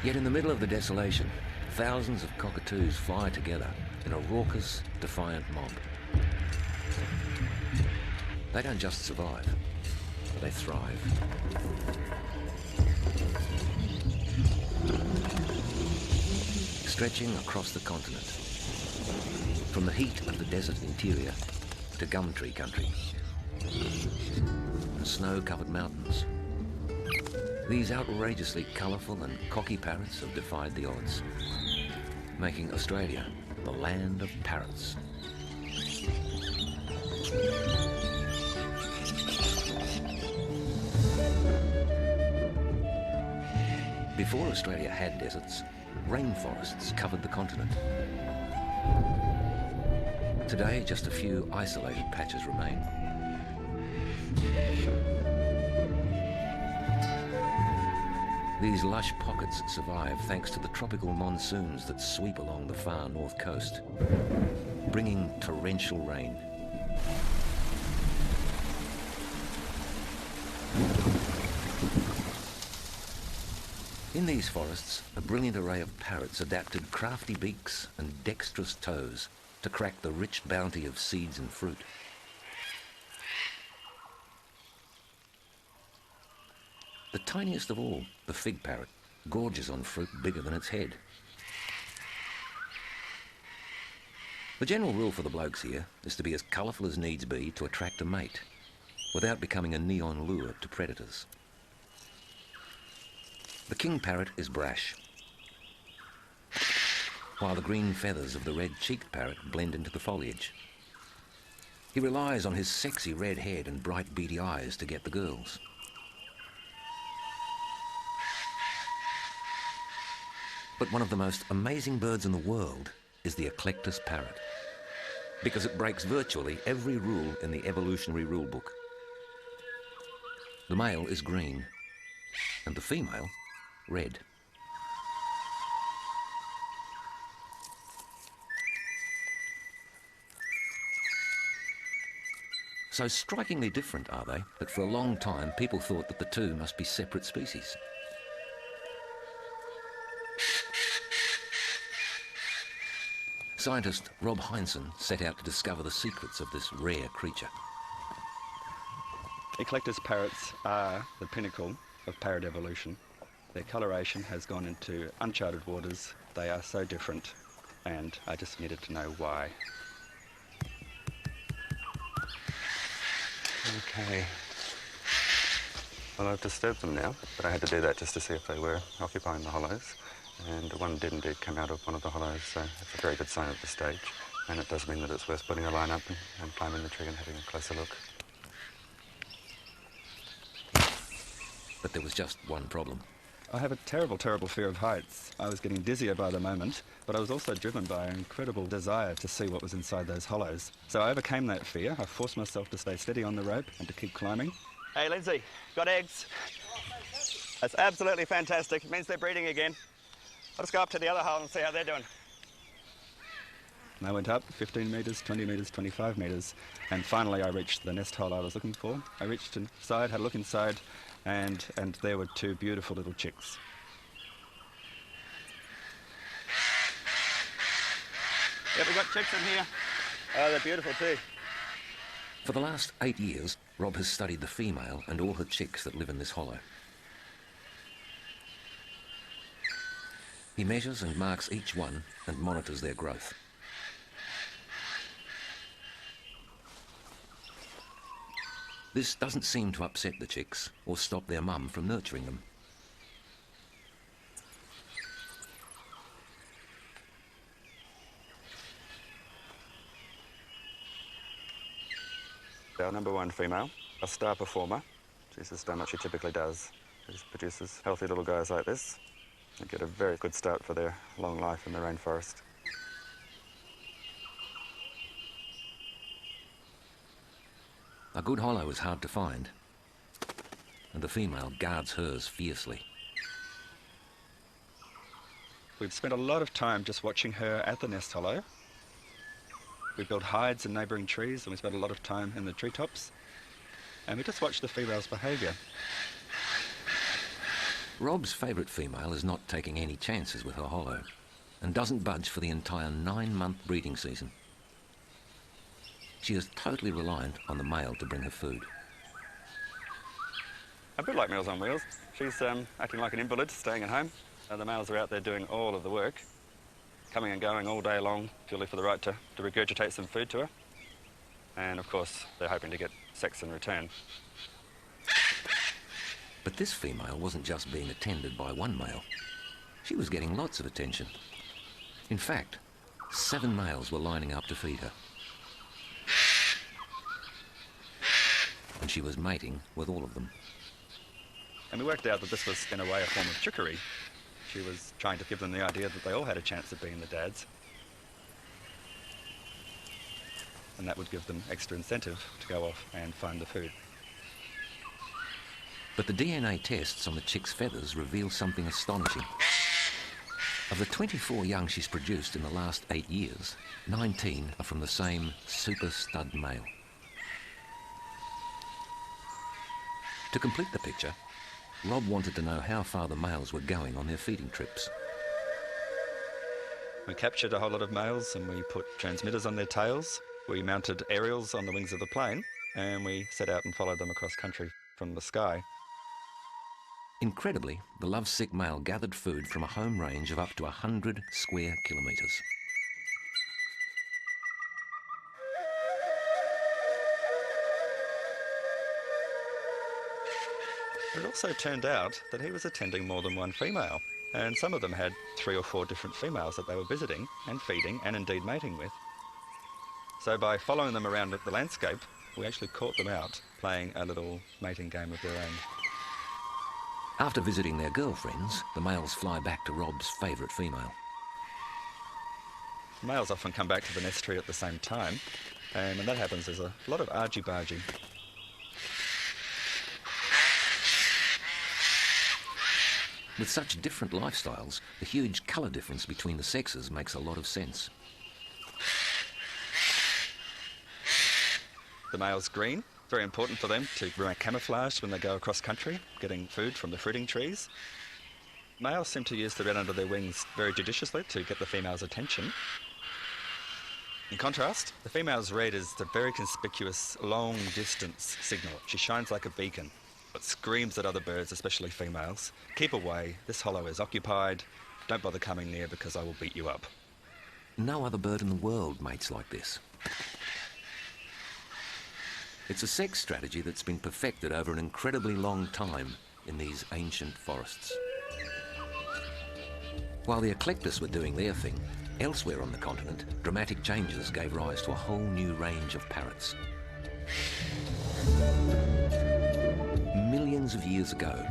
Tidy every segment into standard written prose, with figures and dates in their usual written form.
Yet in the middle of the desolation, thousands of cockatoos fly together in a raucous, defiant mob. They don't just survive, they thrive. Stretching across the continent, from the heat of the desert interior to gum tree country and snow-covered mountains. These outrageously colourful and cocky parrots have defied the odds, making Australia the land of parrots. Before Australia had deserts, rainforests covered the continent. Today, just a few isolated patches remain. These lush pockets survive thanks to the tropical monsoons that sweep along the far north coast, bringing torrential rain. In these forests, a brilliant array of parrots adapted crafty beaks and dexterous toes to crack the rich bounty of seeds and fruit. The tiniest of all, the fig parrot, gorges on fruit bigger than its head. The general rule for the blokes here is to be as colourful as needs be to attract a mate, without becoming a neon lure to predators. The king parrot is brash, while the green feathers of the red-cheeked parrot blend into the foliage. He relies on his sexy red head and bright beady eyes to get the girls. But one of the most amazing birds in the world is the eclectus parrot, because it breaks virtually every rule in the evolutionary rule book. The male is green, and the female, red. So strikingly different are they that for a long time people thought that the two must be separate species. Scientist Rob Heinsohn set out to discover the secrets of this rare creature. Eclectus parrots are the pinnacle of parrot evolution. Their coloration has gone into uncharted waters. They are so different, and I just needed to know why. Okay. Well, I've disturbed them now, but I had to do that just to see if they were occupying the hollows. And one did indeed come out of one of the hollows, so it's a very good sign at this stage. And it does mean that it's worth putting a line up and climbing the tree and having a closer look. But there was just one problem. I have a terrible, terrible fear of heights. I was getting dizzier by the moment, but I was also driven by an incredible desire to see what was inside those hollows. So I overcame that fear. I forced myself to stay steady on the rope and to keep climbing. Hey, Lindsay, got eggs? That's absolutely fantastic. It means they're breeding again. Let's go up to the other hole and see how they're doing. And I went up 15 metres, 20 metres, 25 metres, and finally I reached the nest hole I was looking for. I reached inside, had a look inside, and there were two beautiful little chicks. Yeah, we've got chicks in here. Oh, they're beautiful too. For the last 8 years, Rob has studied the female and all her chicks that live in this hollow. He measures and marks each one and monitors their growth. This doesn't seem to upset the chicks or stop their mum from nurturing them. Our number one female, a star performer. She's just done what she typically does. She just produces healthy little guys like this. They get a very good start for their long life in the rainforest. A good hollow is hard to find, and the female guards hers fiercely. We've spent a lot of time just watching her at the nest hollow. We built hides in neighbouring trees, and we spent a lot of time in the treetops. and we just watched the female's behaviour. Rob's favourite female is not taking any chances with her hollow and doesn't budge for the entire 9-month breeding season. She is totally reliant on the male to bring her food. A bit like Meals on Wheels. She's acting like an invalid, staying at home. The males are out there doing all of the work, coming and going all day long, purely for the right to regurgitate some food to her. And of course, they're hoping to get sex in return. But this female wasn't just being attended by one male. She was getting lots of attention. In fact, 7 males were lining up to feed her. And she was mating with all of them. And we worked out that this was, in a way, a form of trickery. She was trying to give them the idea that they all had a chance of being the dads. And that would give them extra incentive to go off and find the food. But the DNA tests on the chick's feathers reveal something astonishing. Of the 24 young she's produced in the last 8 years, 19 are from the same super stud male. To complete the picture, Rob wanted to know how far the males were going on their feeding trips. We captured a whole lot of males and we put transmitters on their tails. We mounted aerials on the wings of the plane and we set out and followed them across country from the sky. Incredibly, the lovesick male gathered food from a home range of up to 100 square kilometres. It also turned out that he was attending more than one female, and some of them had 3 or 4 different females that they were visiting and feeding and indeed mating with. So by following them around the landscape, we actually caught them out playing a little mating game of their own. After visiting their girlfriends, the males fly back to Rob's favourite female. Males often come back to the nest tree at the same time, and when that happens there's a lot of argy-bargy. With such different lifestyles, the huge colour difference between the sexes makes a lot of sense. The male's green. Very important for them to remain camouflaged when they go across country, getting food from the fruiting trees. Males seem to use the red under their wings very judiciously to get the female's attention. In contrast, the female's red is the very conspicuous long-distance signal. She shines like a beacon. It screams at other birds, especially females. Keep away, this hollow is occupied, don't bother coming near because I will beat you up. No other bird in the world mates like this. It's a sex strategy that's been perfected over an incredibly long time in these ancient forests. While the eclectus were doing their thing, elsewhere on the continent, dramatic changes gave rise to a whole new range of parrots. Millions of years ago,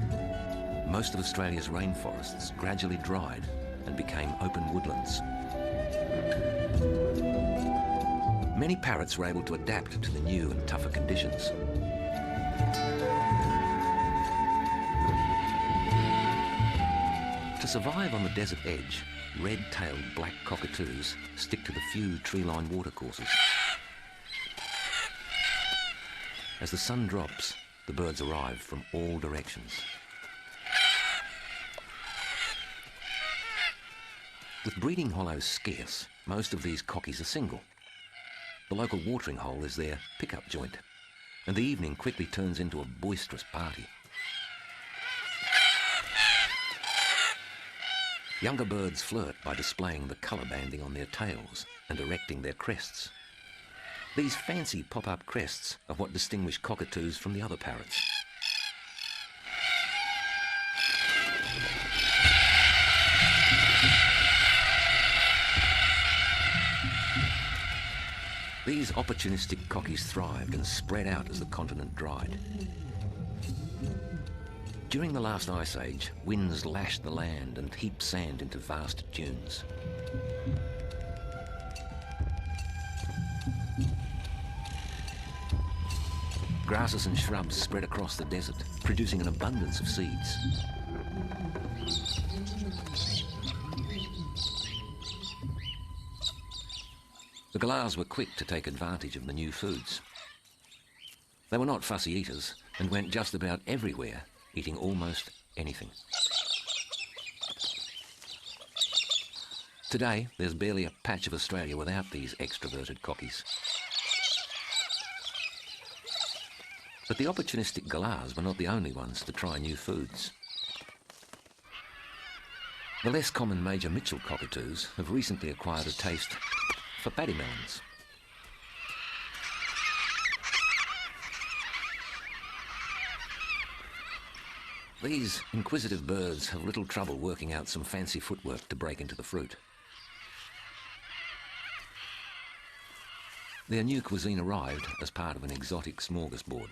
most of Australia's rainforests gradually dried and became open woodlands. Many parrots were able to adapt to the new and tougher conditions. To survive on the desert edge, red-tailed black cockatoos stick to the few tree-lined watercourses. As the sun drops, the birds arrive from all directions. With breeding hollows scarce, most of these cockies are single. The local watering hole is their pickup joint, and the evening quickly turns into a boisterous party. Younger birds flirt by displaying the colour banding on their tails and erecting their crests. These fancy pop-up crests are what distinguish cockatoos from the other parrots. These opportunistic cockies thrived and spread out as the continent dried. During the last ice age, winds lashed the land and heaped sand into vast dunes. Grasses and shrubs spread across the desert, producing an abundance of seeds. The galahs were quick to take advantage of the new foods. They were not fussy eaters and went just about everywhere, eating almost anything. Today, there's barely a patch of Australia without these extroverted cockies. But the opportunistic galahs were not the only ones to try new foods. The less common Major Mitchell cockatoos have recently acquired a taste for paddymelons. These inquisitive birds have little trouble working out some fancy footwork to break into the fruit. Their new cuisine arrived as part of an exotic smorgasbord.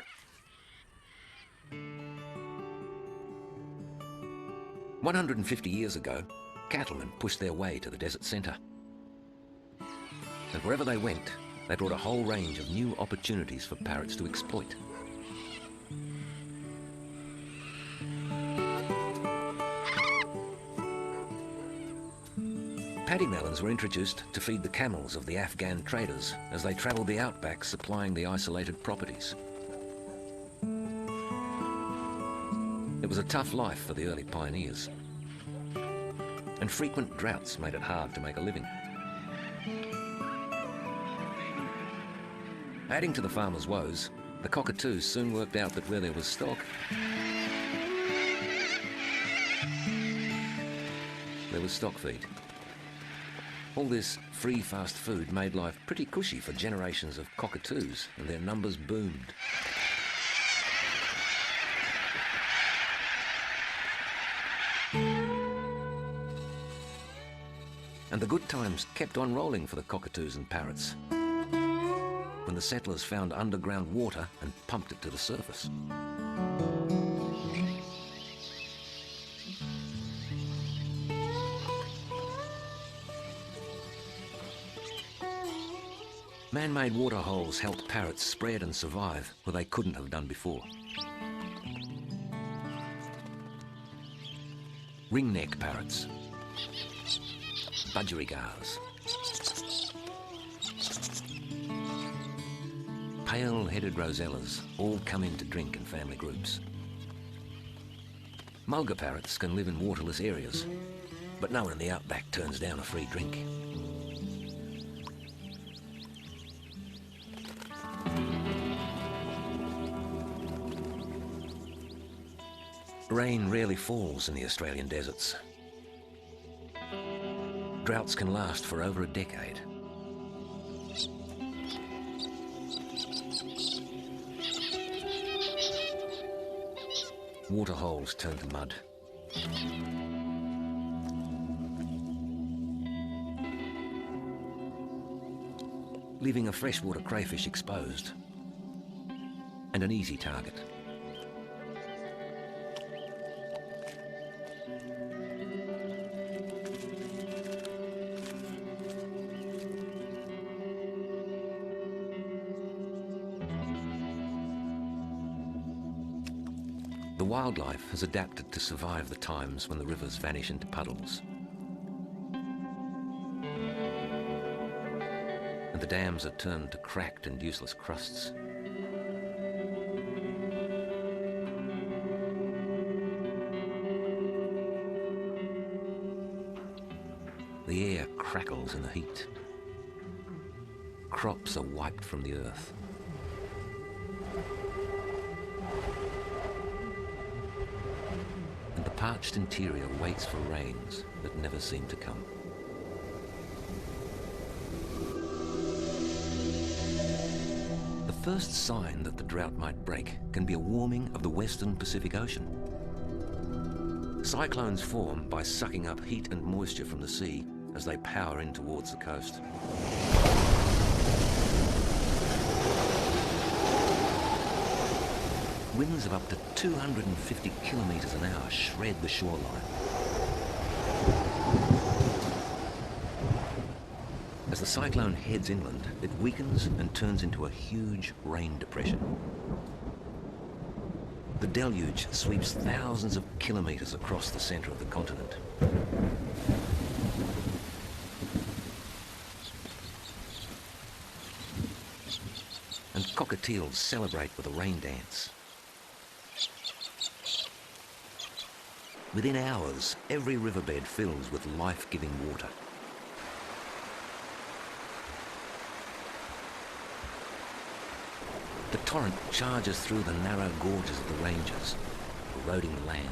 150 years ago, cattlemen pushed their way to the desert centre. And wherever they went, they brought a whole range of new opportunities for parrots to exploit. Paddymelons were introduced to feed the camels of the Afghan traders as they travelled the outback supplying the isolated properties. It was a tough life for the early pioneers, and frequent droughts made it hard to make a living. Adding to the farmers' woes, the cockatoos soon worked out that where there was stock, there was stock feed. All this free fast food made life pretty cushy for generations of cockatoos, and their numbers boomed. And the good times kept on rolling for the cockatoos and parrots when the settlers found underground water and pumped it to the surface. Man-made water holes helped parrots spread and survive where they couldn't have done before. Ringneck parrots, budgerigars, pale-headed rosellas all come in to drink in family groups. Mulga parrots can live in waterless areas, but no one in the outback turns down a free drink. Rain rarely falls in the Australian deserts. Droughts can last for over a decade. Water holes turn to mud. Leaving a freshwater crayfish exposed and an easy target. The wildlife has adapted to survive the times when the rivers vanish into puddles. And the dams are turned to cracked and useless crusts. The air crackles in the heat. Crops are wiped from the earth. And the parched interior waits for rains that never seem to come. The first sign that the drought might break can be a warming of the western Pacific Ocean. Cyclones form by sucking up heat and moisture from the sea as they power in towards the coast. Winds of up to 250 kilometres an hour shred the shoreline. As the cyclone heads inland, it weakens and turns into a huge rain depression. The deluge sweeps thousands of kilometres across the centre of the continent. And cockatoos cockatiels celebrate with a rain dance. Within hours, every riverbed fills with life-giving water. The torrent charges through the narrow gorges of the ranges, eroding the land.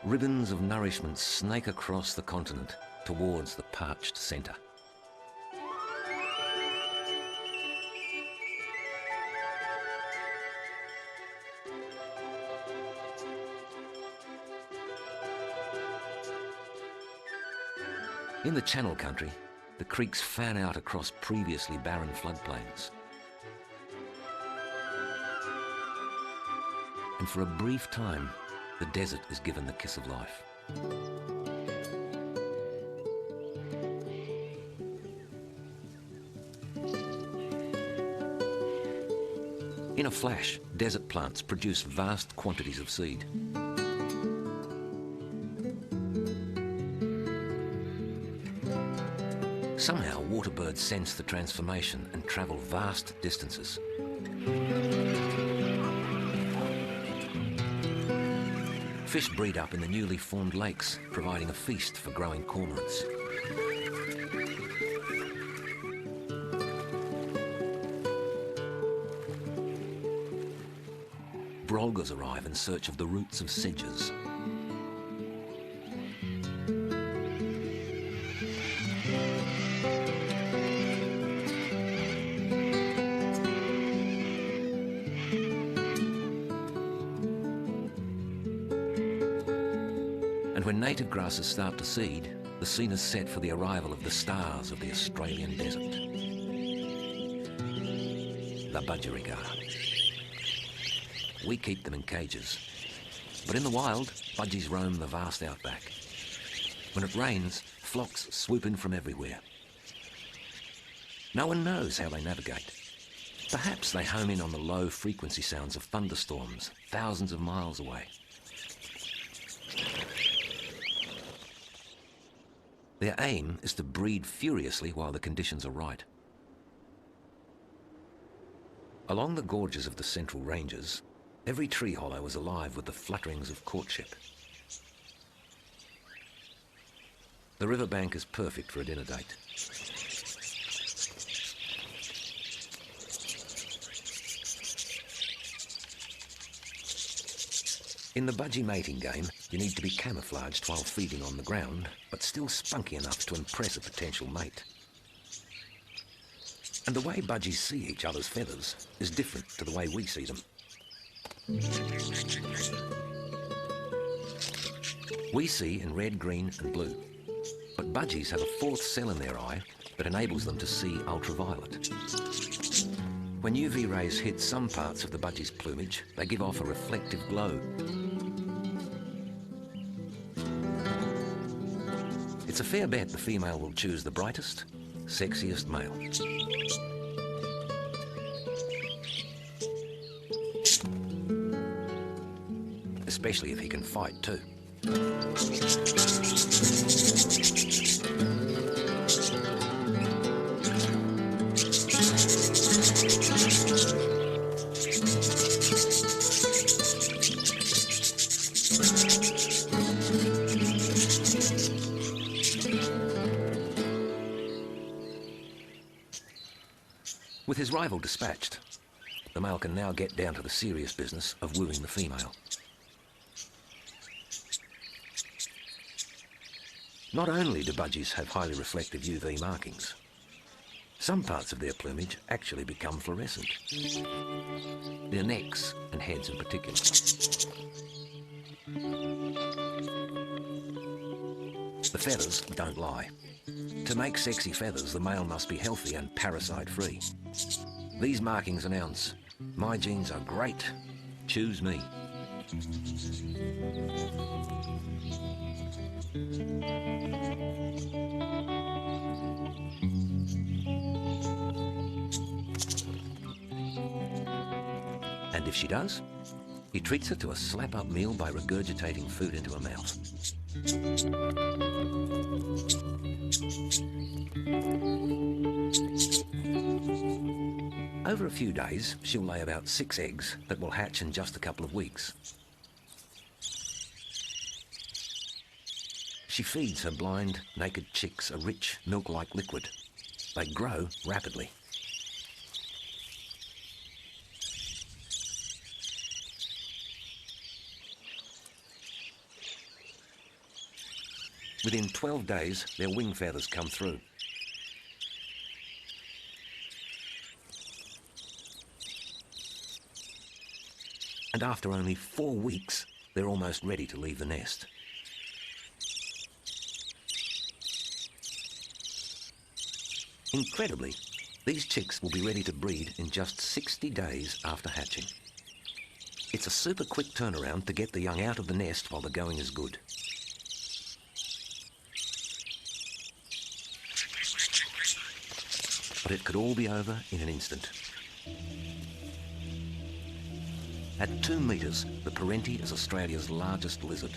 Ribbons of nourishment snake across the continent towards the parched centre. In the Channel Country, the creeks fan out across previously barren floodplains. And for a brief time, the desert is given the kiss of life. In a flash, desert plants produce vast quantities of seed. Somehow, waterbirds sense the transformation and travel vast distances. Fish breed up in the newly formed lakes, providing a feast for growing cormorants. Brolgers arrive in search of the roots of sedges. And when native grasses start to seed, the scene is set for the arrival of the stars of the Australian desert. The budgerigar. We keep them in cages, but in the wild, budgies roam the vast outback. When it rains, flocks swoop in from everywhere. No one knows how they navigate. Perhaps they home in on the low frequency sounds of thunderstorms thousands of miles away. Their aim is to breed furiously while the conditions are right. Along the gorges of the Central Ranges, every tree hollow is alive with the flutterings of courtship. The riverbank is perfect for a dinner date. In the budgie mating game, you need to be camouflaged while feeding on the ground, but still spunky enough to impress a potential mate. And the way budgies see each other's feathers is different to the way we see them. We see in red, green and blue, but budgies have a fourth cell in their eye that enables them to see ultraviolet. When UV rays hit some parts of the budgie's plumage, they give off a reflective glow. It's a fair bet the female will choose the brightest, sexiest male. Especially if he can fight too. With his rival dispatched, the male can now get down to the serious business of wooing the female. Not only do budgies have highly reflective UV markings, some parts of their plumage actually become fluorescent. Their necks and heads in particular. The feathers don't lie. To make sexy feathers, the male must be healthy and parasite-free. These markings announce, my genes are great, choose me. And if she does, he treats her to a slap-up meal by regurgitating food into her mouth. Over a few days, she'll lay about 6 eggs that will hatch in just a couple of weeks. She feeds her blind, naked chicks a rich, milk-like liquid. They grow rapidly. Within 12 days, their wing feathers come through. And after only 4 weeks, they're almost ready to leave the nest. Incredibly, these chicks will be ready to breed in just 60 days after hatching. It's a super quick turnaround to get the young out of the nest while the going is good. But it could all be over in an instant. At 2 metres, the Parrot is Australia's largest lizard.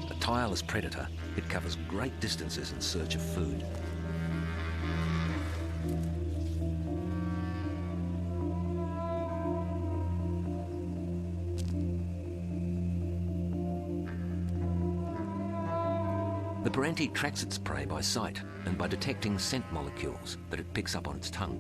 A tireless predator, it covers great distances in search of food. The Parrot tracks its prey by sight and by detecting scent molecules that it picks up on its tongue.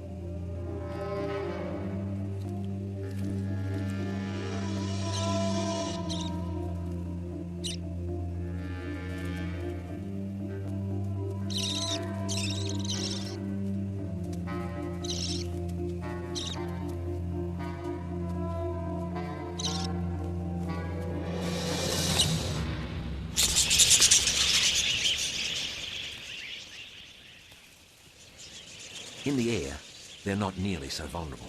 In the air, they're not nearly so vulnerable.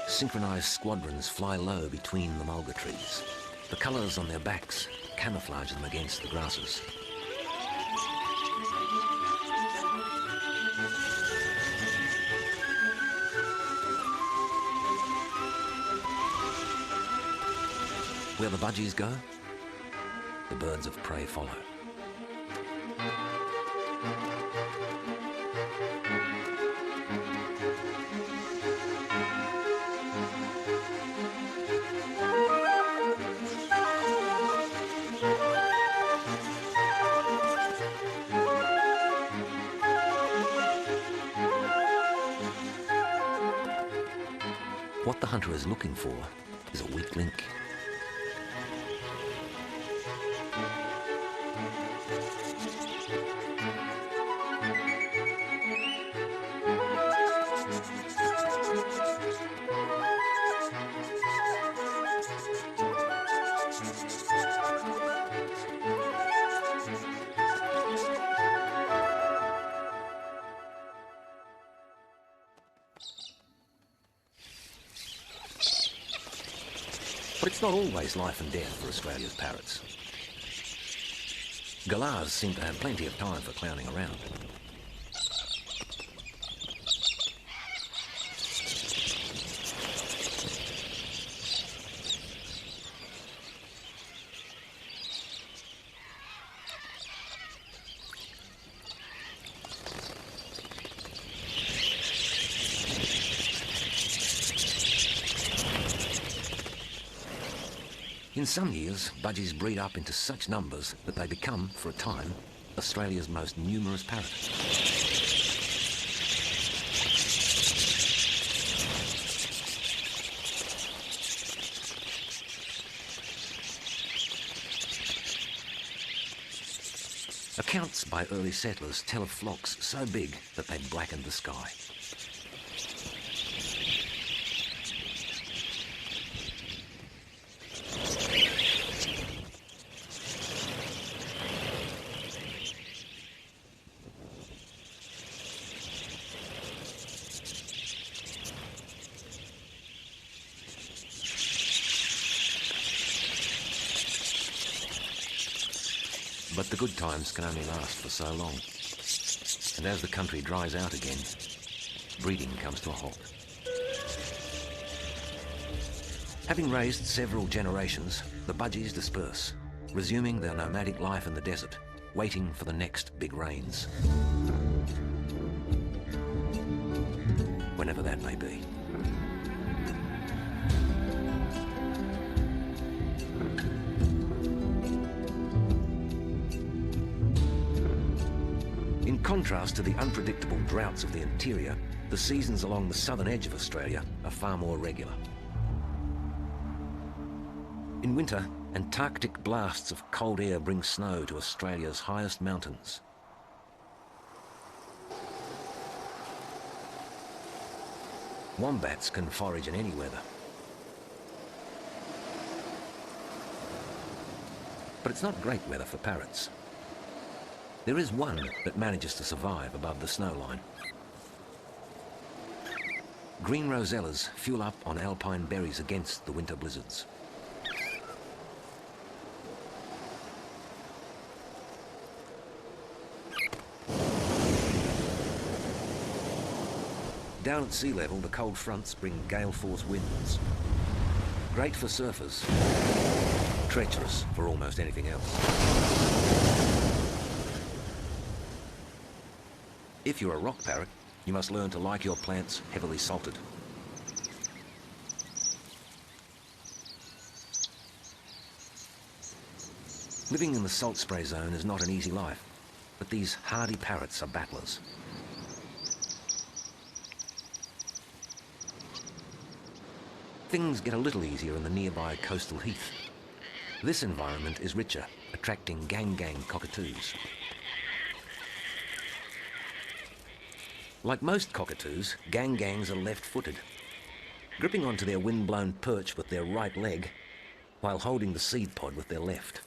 Synchronised squadrons fly low between the mulga trees. The colours on their backs camouflage them against the grasses. Where the budgies go, the birds of prey follow. What the hunter is looking for is a weak link. But it's not always life and death for Australia's parrots. Galahs seem to have plenty of time for clowning around. In some years, budgies breed up into such numbers that they become, for a time, Australia's most numerous parrot. Accounts by early settlers tell of flocks so big that they blackened the sky. But the good times can only last for so long. And as the country dries out again, breeding comes to a halt. Having raised several generations, the budgies disperse, resuming their nomadic life in the desert, waiting for the next big rains. Whenever that may be. In contrast to the unpredictable droughts of the interior, the seasons along the southern edge of Australia are far more regular. In winter, Antarctic blasts of cold air bring snow to Australia's highest mountains. Wombats can forage in any weather. But it's not great weather for parrots. There is one that manages to survive above the snow line. Green rosellas fuel up on alpine berries against the winter blizzards. Down at sea level, the cold fronts bring gale-force winds. Great for surfers, treacherous for almost anything else. If you're a rock parrot, you must learn to like your plants heavily salted. Living in the salt spray zone is not an easy life, but these hardy parrots are battlers. Things get a little easier in the nearby coastal heath. This environment is richer, attracting gang-gang cockatoos. Like most cockatoos, gang-gangs are left-footed, gripping onto their wind-blown perch with their right leg while holding the seed pod with their left.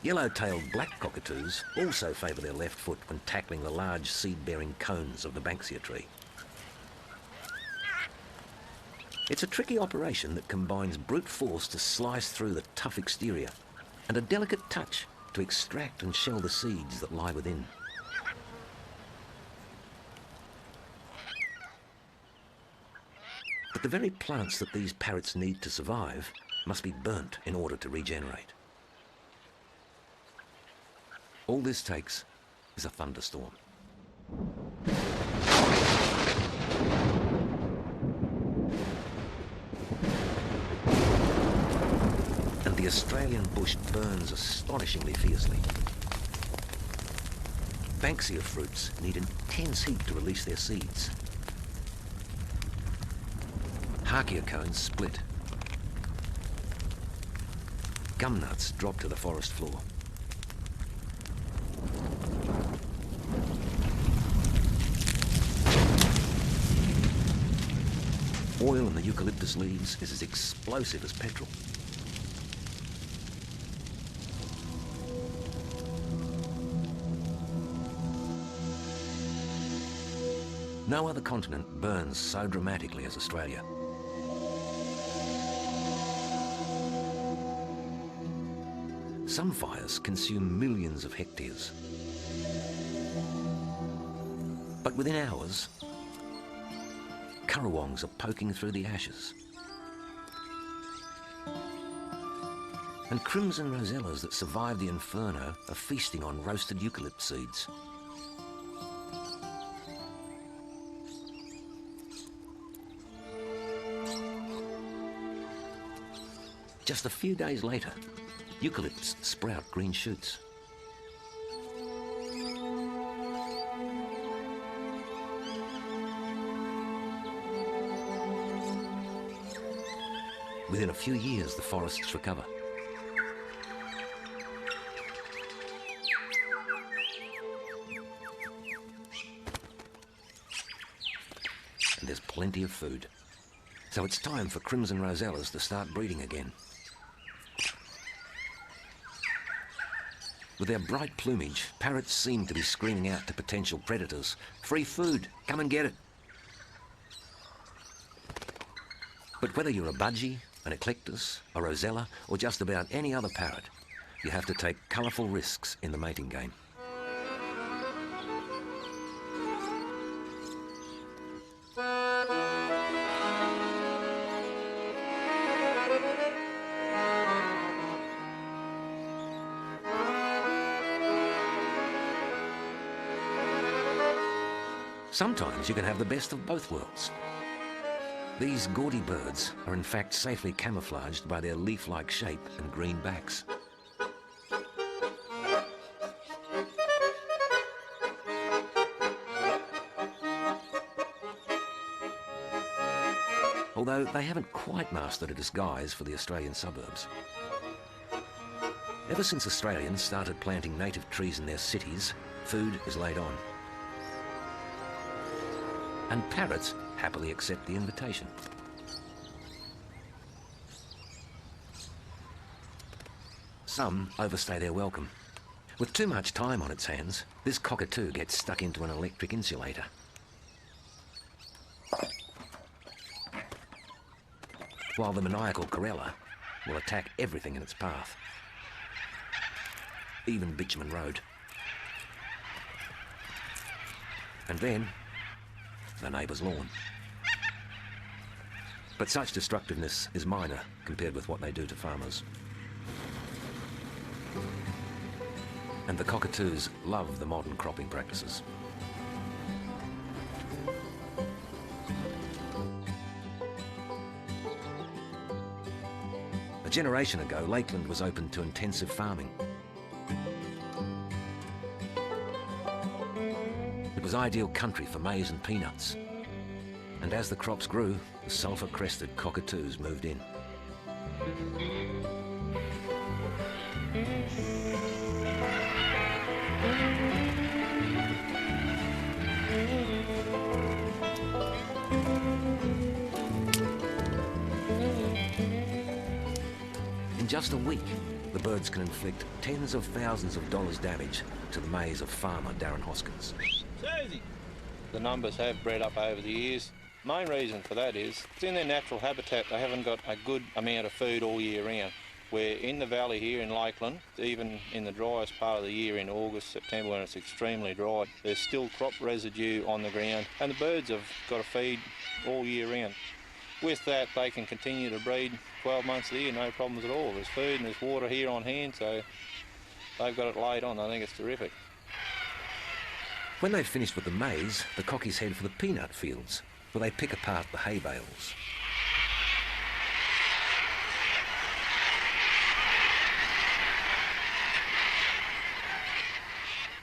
Yellow-tailed black cockatoos also favour their left foot when tackling the large seed-bearing cones of the Banksia tree. It's a tricky operation that combines brute force to slice through the tough exterior and a delicate touch to extract and shell the seeds that lie within. But the very plants that these parrots need to survive must be burnt in order to regenerate. All this takes is a thunderstorm. And the Australian bush burns astonishingly fiercely. Banksia fruits need intense heat to release their seeds. Harkia cones split. Gum nuts drop to the forest floor. Oil in the eucalyptus leaves is as explosive as petrol. No other continent burns so dramatically as Australia. Some fires consume millions of hectares. But within hours, currawongs are poking through the ashes. And crimson rosellas that survived the inferno are feasting on roasted eucalypt seeds. Just a few days later, eucalypts sprout green shoots. Within a few years, the forests recover. And there's plenty of food. So it's time for crimson rosellas to start breeding again. With their bright plumage, parrots seem to be screaming out to potential predators, "Free food, come and get it." But whether you're a budgie, an eclectus, a rosella, or just about any other parrot, you have to take colourful risks in the mating game. Sometimes you can have the best of both worlds. These gaudy birds are in fact safely camouflaged by their leaf-like shape and green backs. Although they haven't quite mastered a disguise for the Australian suburbs. Ever since Australians started planting native trees in their cities, food is laid on. And parrots happily accept the invitation. Some overstay their welcome. With too much time on its hands, this cockatoo gets stuck into an electric insulator. While the maniacal Corella will attack everything in its path, even bitumen road. And then, the neighbour's lawn. But such destructiveness is minor compared with what they do to farmers. And the cockatoos love the modern cropping practices. A generation ago, Lakeland was open to intensive farming. It was ideal country for maize and peanuts. And as the crops grew, the sulphur-crested cockatoos moved in. In just a week, the birds can inflict tens of thousands of dollars damage to the maize of farmer Darren Hoskins. The numbers have bred up over the years. Main reason for that is, in their natural habitat, they haven't got a good amount of food all year round. Where in the valley here in Lakeland, even in the driest part of the year in August, September, when it's extremely dry, there's still crop residue on the ground, and the birds have got to feed all year round. With that, they can continue to breed 12 months of the year, no problems at all. There's food and there's water here on hand, so they've got it laid on. I think it's terrific. When they've finished with the maize, the cockies head for the peanut fields, where they pick apart the hay bales.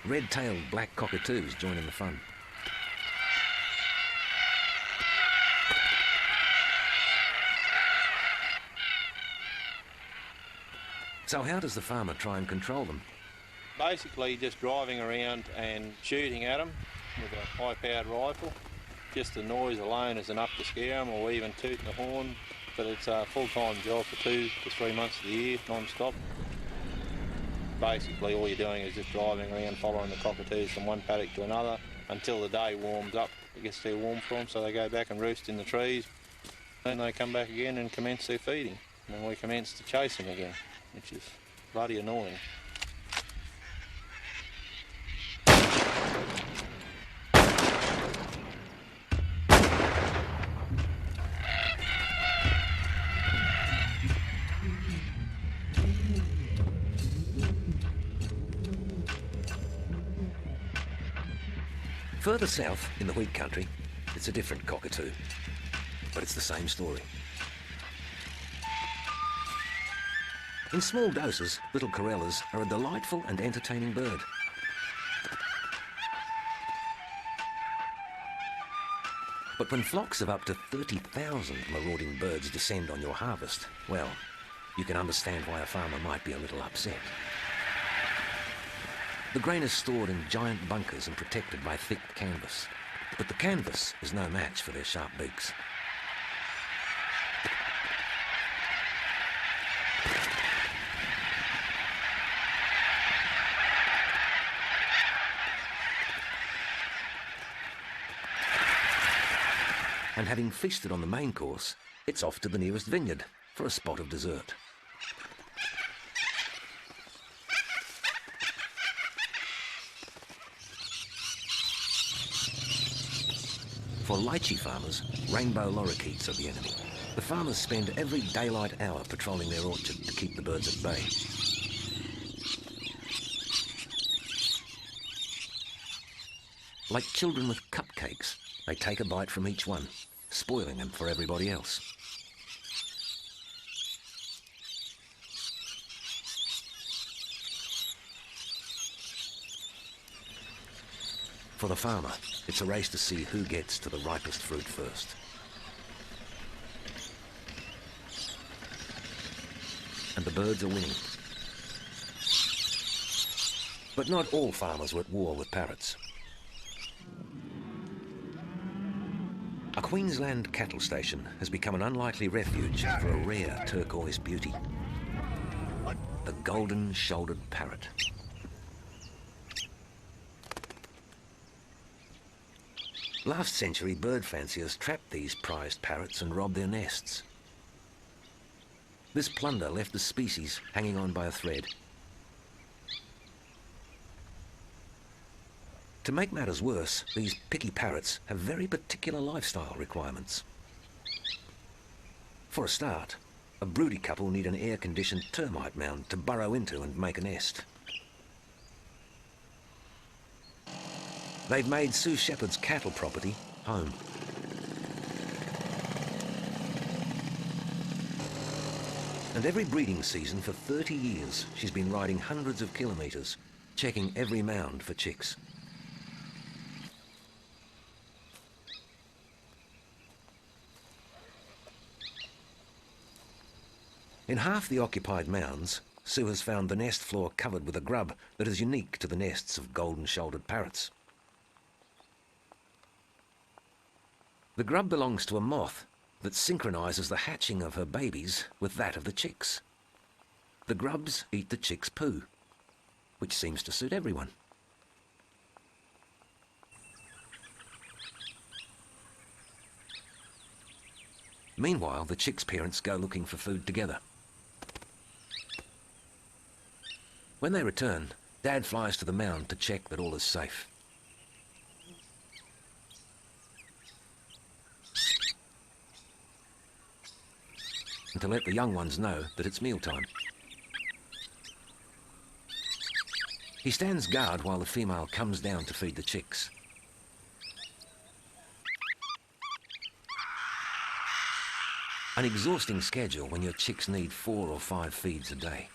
Red-tailed black cockatoos join in the fun. So how does the farmer try and control them? Basically just driving around and shooting at them with a high-powered rifle. Just the noise alone is enough to scare them, or even tooting the horn. But it's a full-time job for 2 to 3 months of the year, non-stop. Basically all you're doing is just driving around following the cockatoos from one paddock to another until the day warms up. It gets too warm for them, so they go back and roost in the trees. Then they come back again and commence their feeding. And then we commence to chase them again, which is bloody annoying. Further south, in the wheat country, it's a different cockatoo, but it's the same story. In small doses, little corellas are a delightful and entertaining bird. But when flocks of up to 30,000 marauding birds descend on your harvest, well, you can understand why a farmer might be a little upset. The grain is stored in giant bunkers and protected by thick canvas, but the canvas is no match for their sharp beaks. And having feasted on the main course, it's off to the nearest vineyard for a spot of dessert. For lychee farmers, rainbow lorikeets are the enemy. The farmers spend every daylight hour patrolling their orchard to keep the birds at bay. Like children with cupcakes, they take a bite from each one, spoiling them for everybody else. For the farmer, it's a race to see who gets to the ripest fruit first. And the birds are winning. But not all farmers were at war with parrots. A Queensland cattle station has become an unlikely refuge for a rare turquoise beauty, the golden-shouldered parrot. Last century, bird fanciers trapped these prized parrots and robbed their nests. This plunder left the species hanging on by a thread. To make matters worse, these picky parrots have very particular lifestyle requirements. For a start, a broody couple need an air-conditioned termite mound to burrow into and make a nest. They've made Sue Shepherd's cattle property home. And every breeding season for 30 years, she's been riding hundreds of kilometres, checking every mound for chicks. In half the occupied mounds, Sue has found the nest floor covered with a grub that is unique to the nests of golden-shouldered parrots. The grub belongs to a moth that synchronises the hatching of her babies with that of the chicks. The grubs eat the chicks' poo, which seems to suit everyone. Meanwhile, the chicks' parents go looking for food together. When they return, Dad flies to the mound to check that all is safe. And to let the young ones know that it's mealtime. He stands guard while the female comes down to feed the chicks. An exhausting schedule when your chicks need 4 or 5 feeds a day.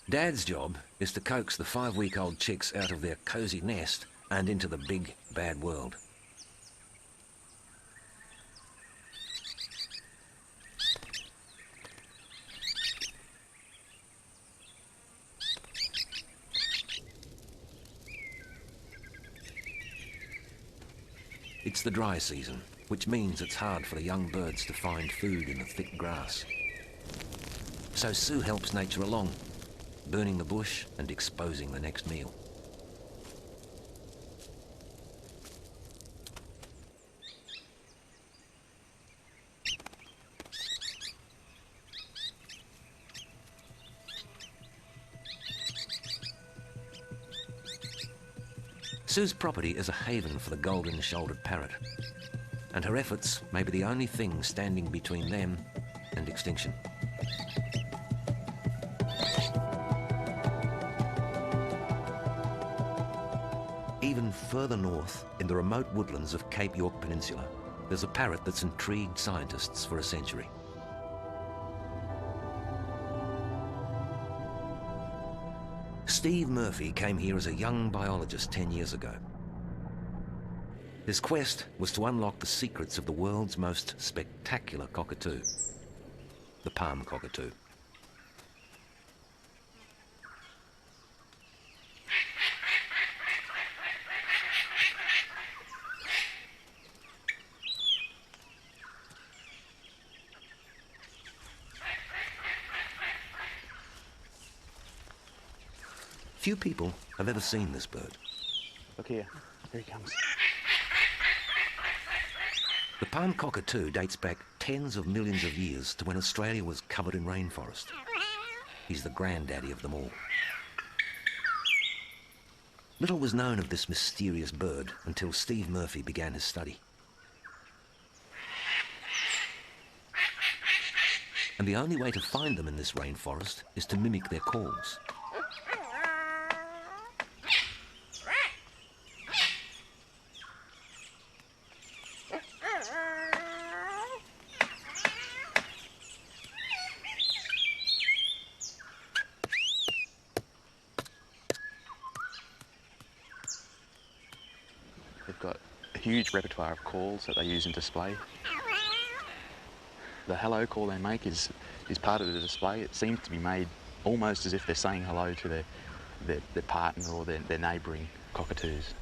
Dad's job is to coax the 5-week-old chicks out of their cosy nest and into the big, bad world. It's the dry season, which means it's hard for the young birds to find food in the thick grass. So Sue helps nature along, burning the bush and exposing the next meal. Sue's property is a haven for the golden-shouldered parrot, and her efforts may be the only thing standing between them and extinction. Even further north, in the remote woodlands of Cape York Peninsula, there's a parrot that's intrigued scientists for a century. Steve Murphy came here as a young biologist 10 years ago. His quest was to unlock the secrets of the world's most spectacular cockatoo, the palm cockatoo. Few people have ever seen this bird. Look here. Here he comes. The palm cockatoo dates back tens of millions of years to when Australia was covered in rainforest. He's the granddaddy of them all. Little was known of this mysterious bird until Steve Murphy began his study. And the only way to find them in this rainforest is to mimic their calls. They've got a huge repertoire of calls that they use in display. The hello call they make is part of the display. It seems to be made almost as if they're saying hello to their partner or their neighbouring cockatoos.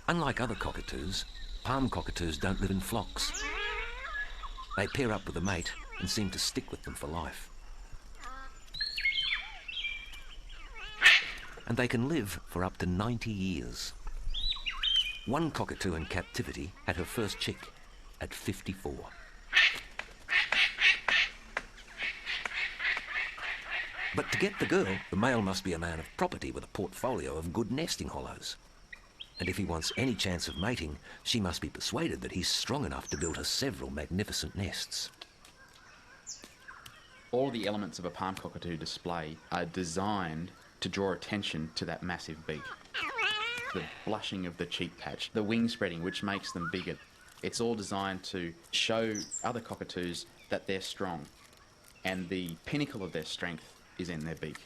Unlike other cockatoos, palm cockatoos don't live in flocks. They pair up with a mate and seem to stick with them for life. And they can live for up to 90 years. One cockatoo in captivity had her first chick at 54. But to get the girl, the male must be a man of property with a portfolio of good nesting hollows. And if he wants any chance of mating, she must be persuaded that he's strong enough to build her several magnificent nests. All the elements of a palm cockatoo display are designed to draw attention to that massive beak. The blushing of the cheek patch, the wing spreading, which makes them bigger. It's all designed to show other cockatoos that they're strong, and the pinnacle of their strength is in their beak.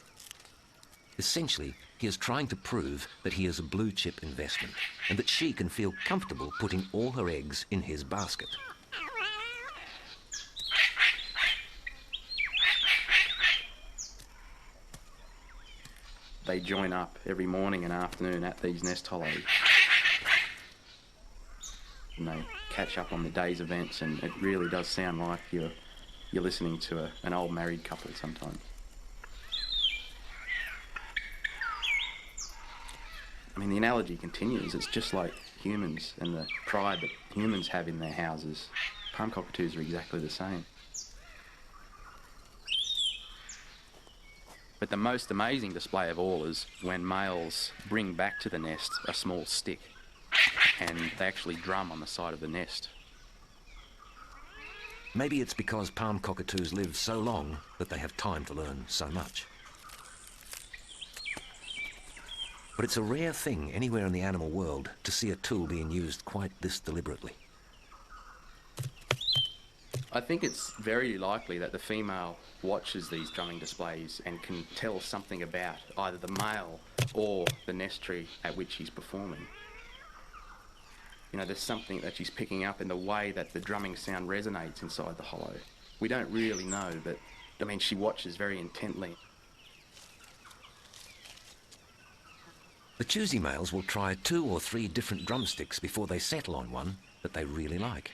Essentially, he is trying to prove that he is a blue chip investment and that she can feel comfortable putting all her eggs in his basket. They join up every morning and afternoon at these nest hollows. And they catch up on the day's events, and it really does sound like you're listening to an old married couple sometimes. I mean, the analogy continues. It's just like humans and the pride that humans have in their houses. Palm cockatoos are exactly the same. But the most amazing display of all is when males bring back to the nest a small stick and they actually drum on the side of the nest. Maybe it's because palm cockatoos live so long that they have time to learn so much. But it's a rare thing anywhere in the animal world to see a tool being used quite this deliberately. I think it's very likely that the female watches these drumming displays and can tell something about either the male or the nest tree at which he's performing. You know, there's something that she's picking up in the way that the drumming sound resonates inside the hollow. We don't really know, but I mean, she watches very intently. The choosy males will try 2 or 3 different drumsticks before they settle on one that they really like.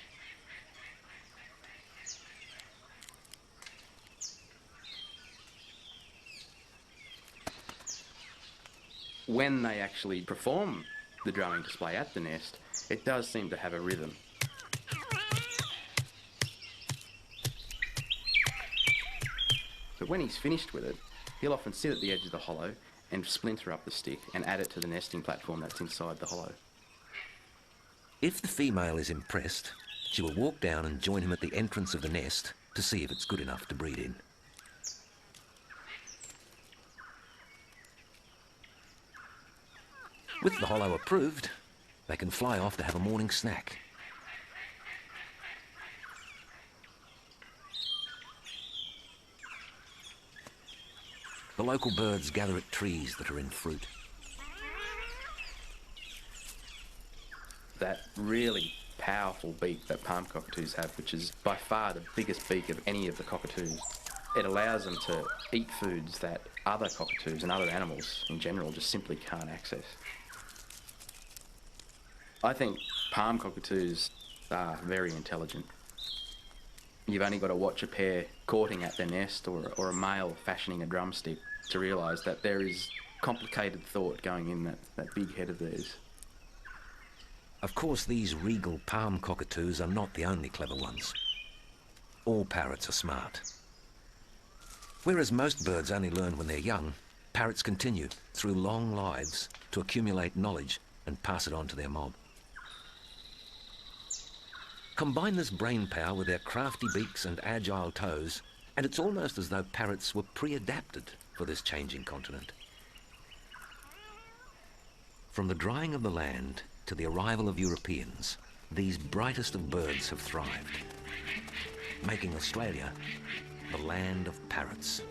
When they actually perform the drumming display at the nest, it does seem to have a rhythm. But when he's finished with it, he'll often sit at the edge of the hollow and splinter up the stick and add it to the nesting platform that's inside the hollow. If the female is impressed, she will walk down and join him at the entrance of the nest to see if it's good enough to breed in. With the hollow approved, They can fly off to have a morning snack. The local birds gather at trees that are in fruit. That really powerful beak that palm cockatoos have, which is by far the biggest beak of any of the cockatoos, it allows them to eat foods that other cockatoos and other animals in general just simply can't access. I think palm cockatoos are very intelligent. You've only got to watch a pair courting at their nest or a male fashioning a drumstick to realise that there is complicated thought going in that big head of theirs. Of course, these regal palm cockatoos are not the only clever ones. All parrots are smart. Whereas most birds only learn when they're young, parrots continue through long lives to accumulate knowledge and pass it on to their mob. Combine this brain power with their crafty beaks and agile toes, and it's almost as though parrots were pre-adapted for this changing continent. From the drying of the land to the arrival of Europeans, these brightest of birds have thrived, making Australia the land of parrots.